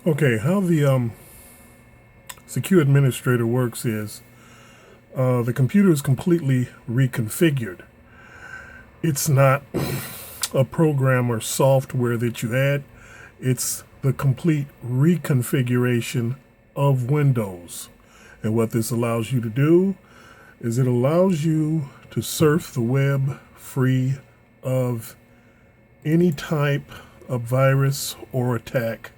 Okay, how the secure administrator works is the computer is completely reconfigured. It's not a program or software that you add. It's the complete reconfiguration of Windows. And what this allows you to do is it allows you to surf the web free of any type of virus or attack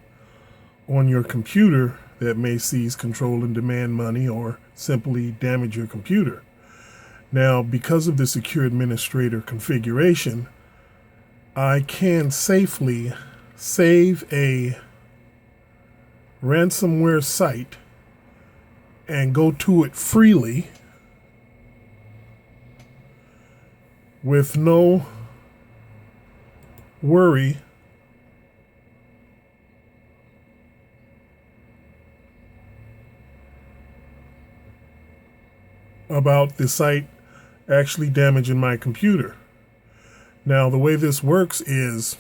on your computer that may seize control and demand money or simply damage your computer. Now, because of the secure administrator configuration, I can safely save a ransomware site and go to it freely with no worry about the site actually damaging my computer. Now, the way this works is,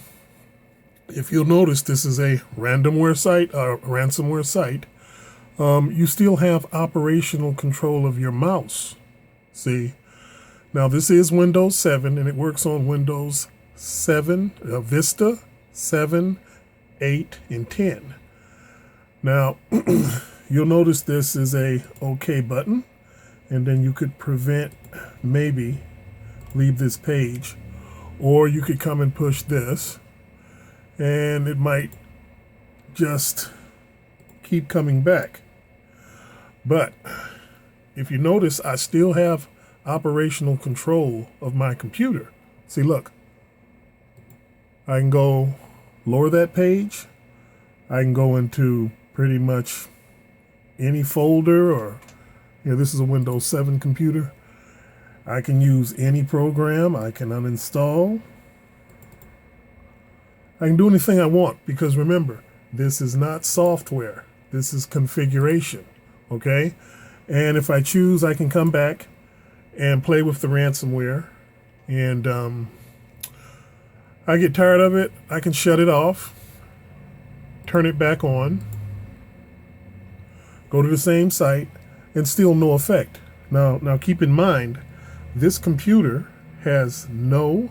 if you'll notice, this is a ransomware site. You still have operational control of your mouse. See, now this is Windows 7, and it works on Windows 7, Vista, 7, 8, and 10. Now, you'll notice this is a OK button, and then you could maybe leave this page, or you could come and push this, and it might just keep coming back. But if you notice, I still have operational control of my computer. See, look, I can go lower that page. I can go into pretty much any folder, or this is a Windows 7 computer. I can use any program. I can uninstall. I can do anything I want, because remember, this is not software. This is configuration, okay? And if I choose, I can come back and play with the ransomware. And I get tired of it, I can shut it off, turn it back on, go to the same site, and still no effect. Now keep in mind, this computer has no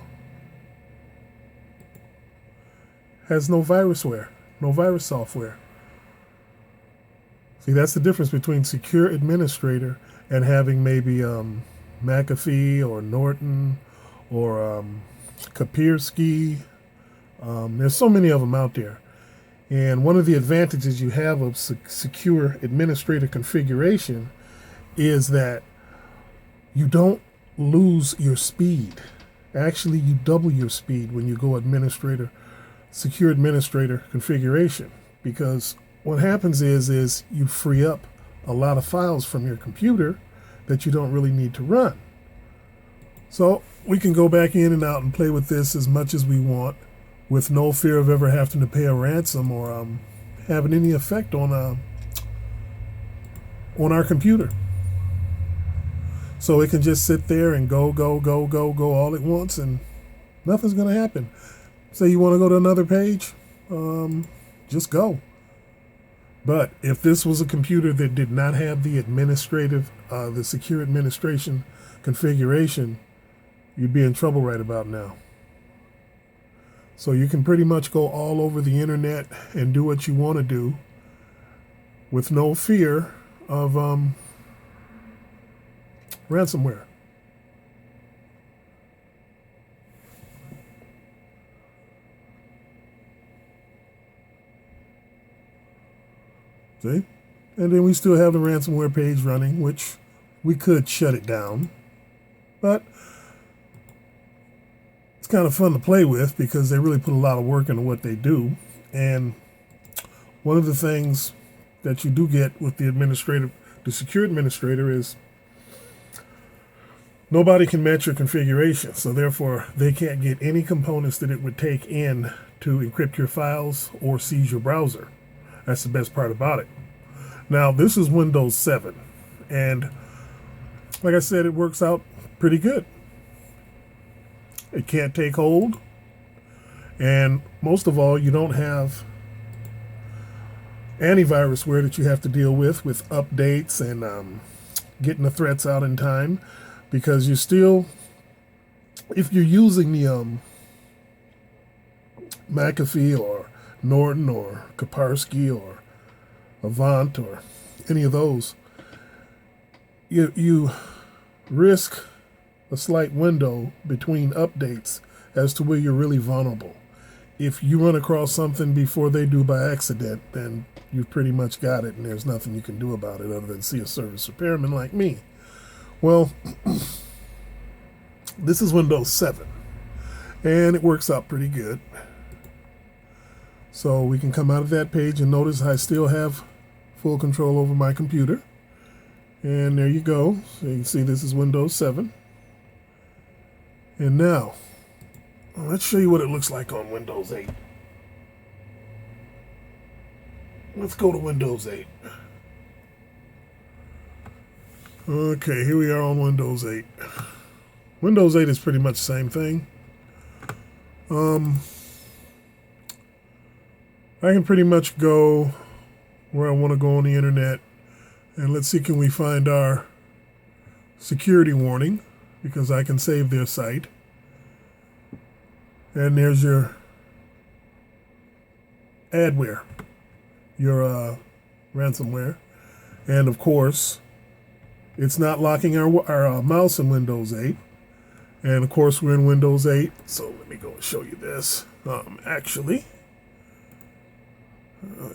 virusware, no virus software. See, that's the difference between secure administrator and having maybe McAfee or Norton or Kaspersky. There's so many of them out there. And one of the advantages you have of secure administrator configuration is that you don't lose your speed. Actually, you double your speed when you go secure administrator configuration, because what happens is you free up a lot of files from your computer that you don't really need to run. So we can go back in and out and play with this as much as we want, with no fear of ever having to pay a ransom or having any effect on our computer. So it can just sit there and go all at once, and nothing's going to happen. Say you want to go to another page, just go. But if this was a computer that did not have the secure administration configuration, you'd be in trouble right about now. So you can pretty much go all over the internet and do what you want to do with no fear of ransomware. See? And then we still have the ransomware page running, which we could shut it down. But it's kind of fun to play with, because they really put a lot of work into what they do. And one of the things that you do get with the secure administrator is nobody can match your configuration. So therefore, they can't get any components that it would take in to encrypt your files or seize your browser. That's the best part about it. Now, this is Windows 7. And like I said, it works out pretty good. It can't take hold. And most of all, you don't have antivirus-ware that you have to deal with updates and getting the threats out in time, because you still, if you're using the McAfee or Norton or Kaspersky or Avant or any of those, you risk a slight window between updates as to where you're really vulnerable. If you run across something before they do by accident, then you've pretty much got it, and there's nothing you can do about it other than see a service repairman like me. Well, this is Windows 7, and it works out pretty good. So we can come out of that page and notice I still have full control over my computer. And there you go. So you can see this is Windows 7. And now, let's show you what it looks like on Windows 8. Let's go to Windows 8. Okay, here we are on Windows 8. Windows 8 is pretty much the same thing. I can pretty much go where I want to go on the internet, and let's see, can we find our security warning, because I can save their site. And there's your adware, your ransomware. And of course, it's not locking our mouse in Windows 8. And of course, we're in Windows 8. So let me go and show you this. Actually,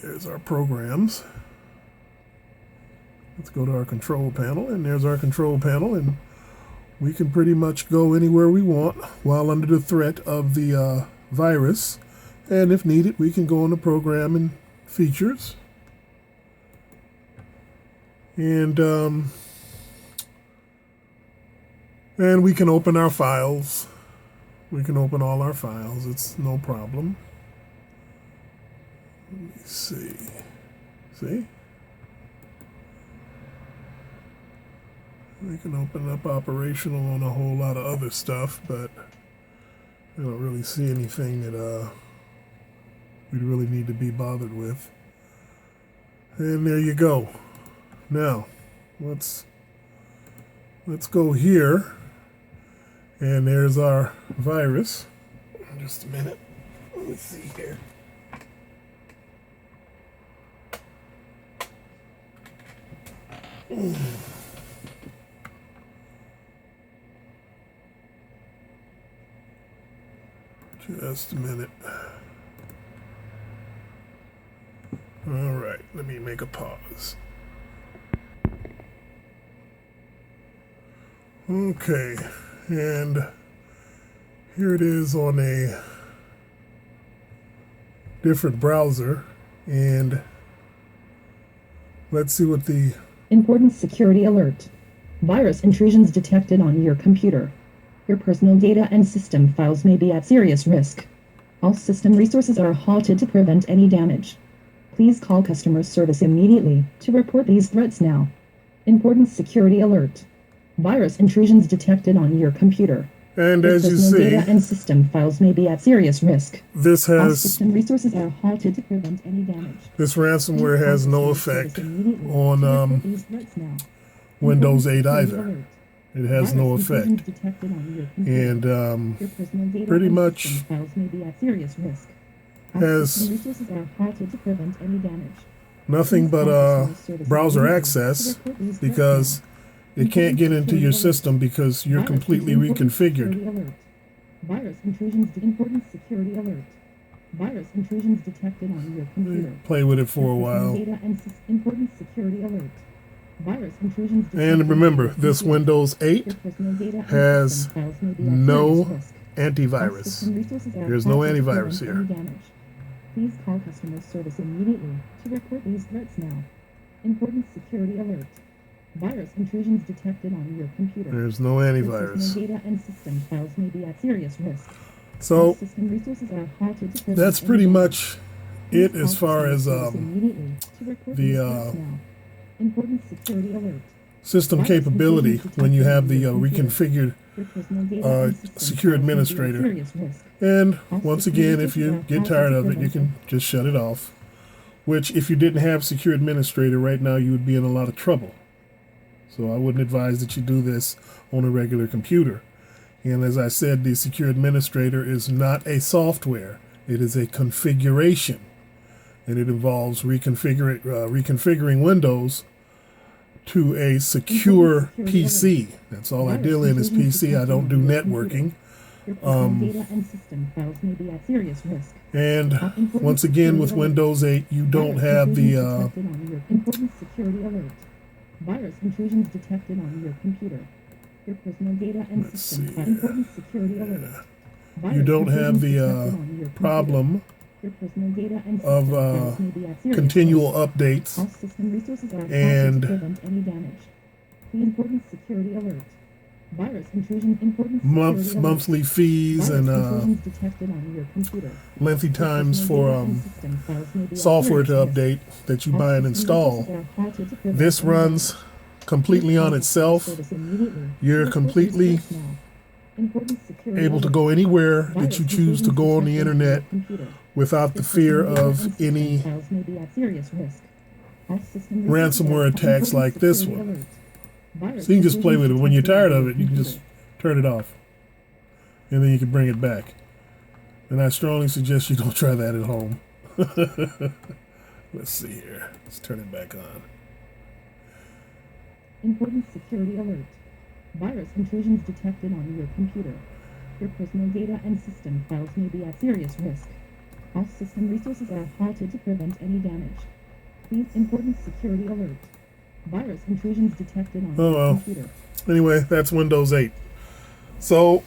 there's our programs. Let's go to our control panel, and there's our control panel, and we can pretty much go anywhere we want while under the threat of the virus. And if needed, we can go into program and features. And we can open our files. We can open all our files. It's no problem. Let me see. See? We can open up operational on a whole lot of other stuff, but I don't really see anything that we'd really need to be bothered with. And there you go. Now, let's go here, and there's our virus. Just a minute. Let's see here. Just a minute. All right, let me make a pause. Okay, and here it is on a different browser, and let's see what the important security alert. Virus intrusions detected on your computer. Your personal data and system files may be at serious risk. All system resources are halted to prevent any damage. Please call customer service immediately to report these threats now. Important security alert. Virus intrusions detected on your computer. And your as you personal see, data and system files may be at serious risk. This All has system resources are halted to prevent any damage. this ransomware Please has call no customer effect service immediately to on report these threats now. Windows 8 Important either. security alert. It has no Virus effect. intrusions detected on your computer. And Your personal data pretty and much system files may be at serious risk. All has system resources are halted to prevent any damage. nothing but browser access, because it can't get into your system because you're completely reconfigured. Virus intrusions. Important security alert. Virus intrusions detected on your computer. Play with it for a while. Data and important security alert. Virus intrusions. And remember, this Windows 8 has no antivirus. There's no antivirus here. Please call customer service immediately to report these threats now. Important security alert. Virus intrusions detected on your computer. There's no antivirus. Personal data and system files may be at serious risk. So system resources are halted to prevent that's pretty much it as far as important security alert. system capability when you have the reconfigured secure administrator. And once again, if you get tired of it, you can just shut it off. which if you didn't have Secure Administrator right now, you would be in a lot of trouble. So I wouldn't advise that you do this on a regular computer. And as I said, the Secure Administrator is not a software. It is a configuration. And it involves reconfiguring Windows to a secure PC. That's all I deal in is PC. I don't do networking. And once again, with Windows 8, you don't have the important security alert. Virus intrusions detected on your computer. Your personal data and system have important security alert. You don't have the problem of continual updates All system resources are and to prevent any damage. The important security alert. Virus intrusion important monthly fees and detected on your computer. lengthy times for software to update that you buy and install. This runs completely on itself. You're completely able to go anywhere that you choose to go on the internet without the fear of any ransomware attacks like this one. So you can just play with it. When you're tired of it, you can just turn it off. And then you can bring it back. And I strongly suggest you don't try that at home. Let's see here. Let's turn it back on. Important security alert. Virus intrusions detected on your computer. Your personal data and system files may be at serious risk. All system resources are halted to prevent any damage. Please important security alert. Virus intrusions detected on your computer. Anyway, that's Windows 8. So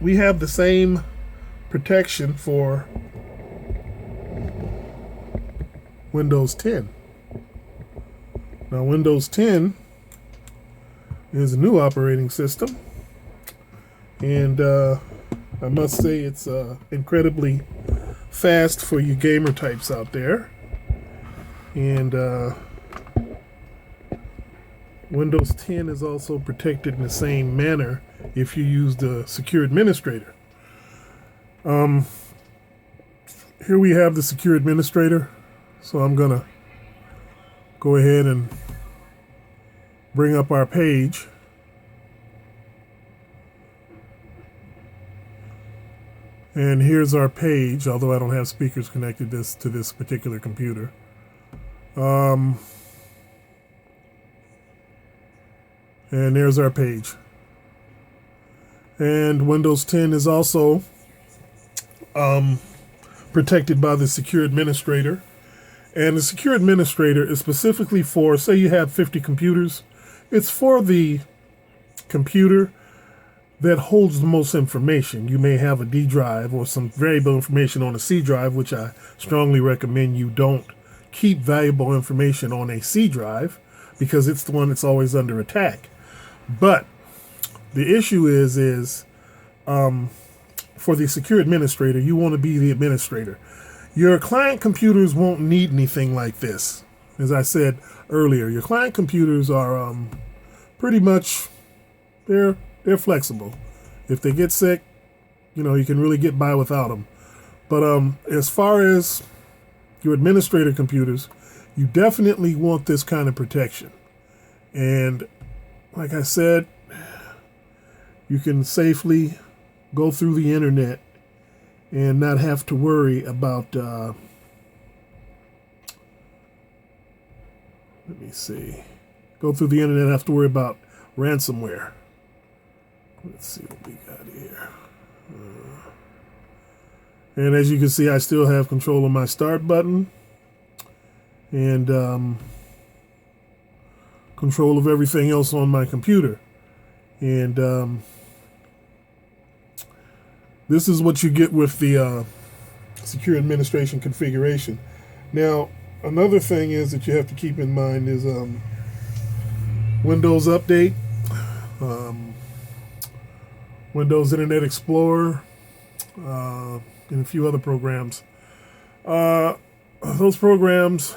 we have the same protection for Windows 10. Now, Windows 10 is a new operating system, and I must say it's incredibly fast for you gamer types out there. And Windows 10 is also protected in the same manner if you use the Secure Administrator. Here we have the Secure Administrator. So I'm going to go ahead and bring up our page. And here's our page, although I don't have speakers connected to this particular computer. And there's our page. And Windows 10 is also protected by the Secure Administrator. And the Secure Administrator is specifically for, say you have 50 computers, it's for the computer that holds the most information. You may have a D drive or some variable information on a C drive, which I strongly recommend you don't keep valuable information on a C drive because it's the one that's always under attack. But the issue is for the Secure Administrator, you want to be the administrator. Your client computers won't need anything like this. As I said earlier, your client computers are pretty much, they're flexible. If they get sick, you know, you can really get by without them. But as far as your administrator computers, you definitely want this kind of protection. And like I said, you can safely go through the internet and not have to worry about, let me see, go through the internet and have to worry about ransomware. Let's see what we got here. And as you can see, I still have control of my start button and control of everything else on my computer. And this is what you get with the Secure Administration configuration. Now, another thing is that you have to keep in mind is Windows Update, Windows Internet Explorer, and a few other programs. Those programs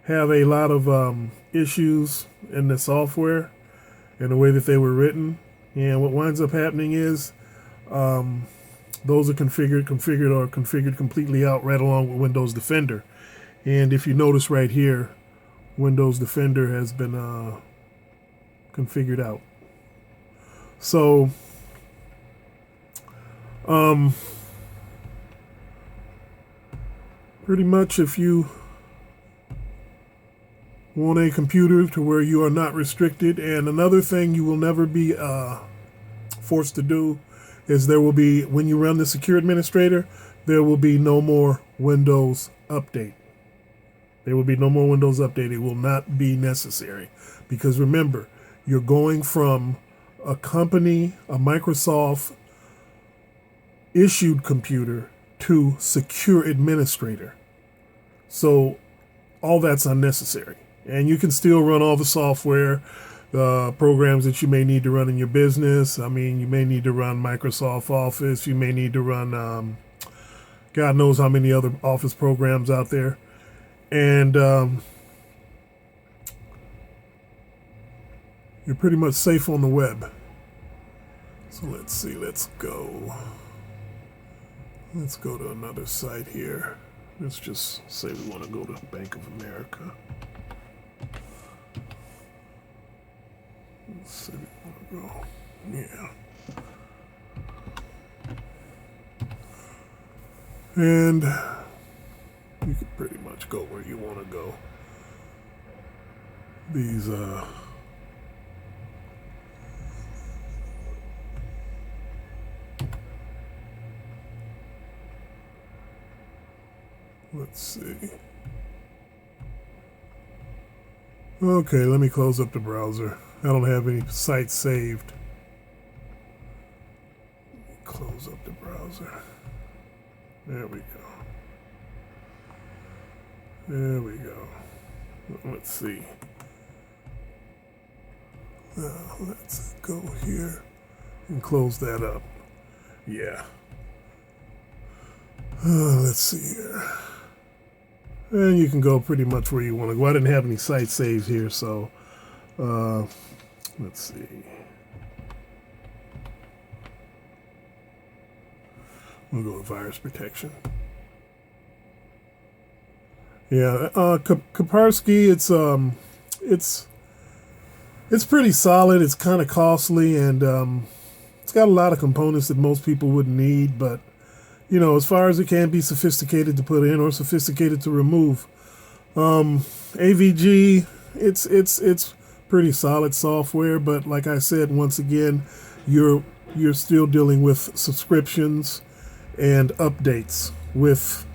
have a lot of issues in the software and the way that they were written. And what winds up happening is those are configured or configured completely out right along with Windows Defender. And if you notice right here, Windows Defender has been configured out. So pretty much if you want a computer to where you are not restricted, and another thing you will never be forced to do is there will be, when you run the Secure Administrator, there will be no more Windows Update. There will be no more Windows Update. It will not be necessary. Because remember, you're going from a company, a Microsoft issued computer to Secure Administrator. So all that's unnecessary. And you can still run all the software, programs that you may need to run in your business. I mean, you may need to run Microsoft Office. You may need to run God knows how many other Office programs out there. And you're pretty much safe on the web. So let's see, let's go to another site here. Let's just say we want to go to Bank of America. Let's see, we want to go, yeah. And you can pretty much go where you want to go. These, let's see. Okay, let me close up the browser. I don't have any sites saved. Close up the browser. There we go. There we go. Let's see. Let's go here and close that up. Yeah. Let's see here. And you can go pretty much where you want to go. I didn't have any site saves here, so let's see. We'll go with virus protection. Yeah, Kaspersky, it's pretty solid. It's kind of costly, and it's got a lot of components that most people wouldn't need. But you know, as far as it can be sophisticated to put in or sophisticated to remove, AVG, it's pretty solid software. But like I said, once again, you're still dealing with subscriptions and updates. With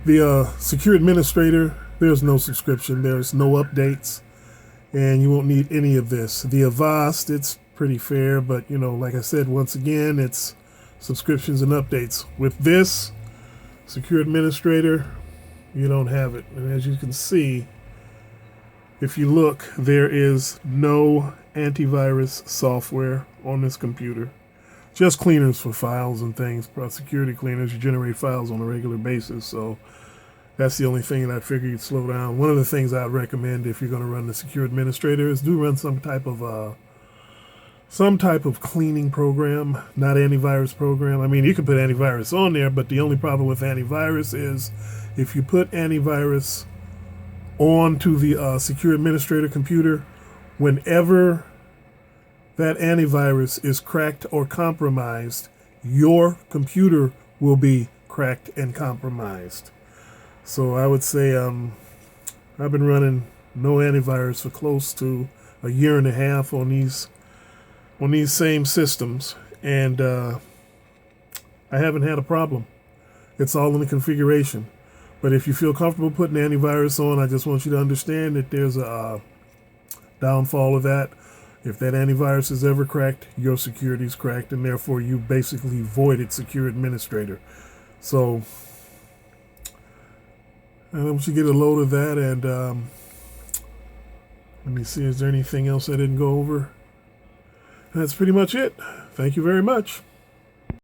the Secure Administrator, there's no subscription, there's no updates, and you won't need any of this. The Avast, it's pretty fair, but you know, like I said, once again, it's subscriptions and updates. With this Secure Administrator, you don't have it. And as you can see, if you look, there is no antivirus software on this computer. Just cleaners for files and things, security cleaners. You generate files on a regular basis, so that's the only thing that I figure you'd slow down. One of the things I'd recommend if you're going to run the Secure Administrator is do run some type of cleaning program, not antivirus program. I mean, you can put antivirus on there, but the only problem with antivirus is if you put antivirus onto the Secure Administrator computer, whenever that antivirus is cracked or compromised, your computer will be cracked and compromised. So I would say I've been running no antivirus for close to a year and a half on these same systems, and I haven't had a problem. It's all in the configuration. But if you feel comfortable putting antivirus on, I just want you to understand that there's a downfall of that. If that antivirus is ever cracked, your security is cracked, and therefore you basically voided Secure Administrator. So I want you to get a load of that, and let me see, is there anything else I didn't go over? That's pretty much it. Thank you very much.